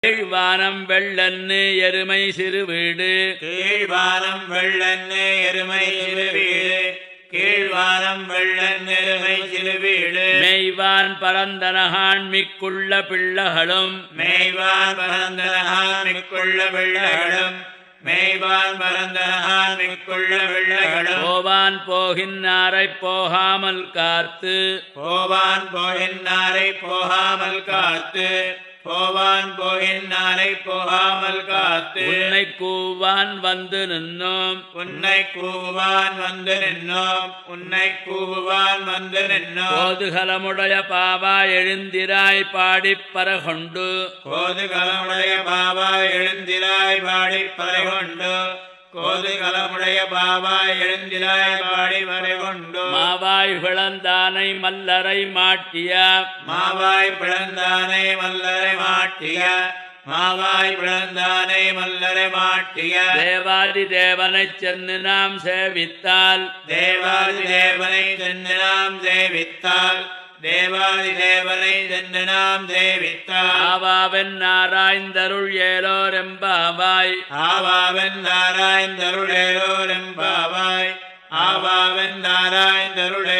கீழ்வானம் வெள்ளன்னு எருமை சிறு வீடு கீழ்வானம் வெள்ளன்னு எருமை சிறு வீடு கீழ்வானம் வெள்ளன் எருமை சிறு வீடு மெய்வான் பரந்தனகான் மிக்குள்ள பிள்ளைகளும் மேய்வான் பரந்தனகான் மிக்குள்ள பிள்ளைகளும் மேய்வான் பரந்தனகான் மிக்குள்ள பிள்ளைகளும் போவான் போகின்னாரை போகாமல் காத்து போவான் போகின்னாரை போகாமல் காத்து போவான் போகின்னாரை போகாமல் காத்து உன்னை கூவான் வந்து நின்னோம் உன்னை கூவான் வந்து நின்னோம் உன்னை கூவான் வந்து நின்னோம் போதுகலமுடைய பாவா எழுந்திராய் பாடிப் பரகொண்டு கோதுகலமுடைய பாவா எழுந்திராய் பாடி பறைகொண்டு கோதுகலமுடைய பாவா எழுந்திராய் பாடி பறைகொண்டு மாவாய் பிளந்தானை மல்லரை மாட்டிய மாவாய் பிளந்தானை மல்லரை மாட்டிய மாவாய் பிளந்தானை மல்லரை மாட்டிய தேவாதி தேவனைச் சென்று நாம் சேவித்தால் தேவாதி தேவனை சென்று நாம் சேவித்தால் தேவாதி தேவனை சென்று நாம் சேவித்தால் ஆவாவென் நாராய்ந்தருள் ஏலோரெம்பாவாய் ஆவாவன் நாராயந்தருளேலோரெம்பாவாய் ஆவாவன் நாராயந்தருளே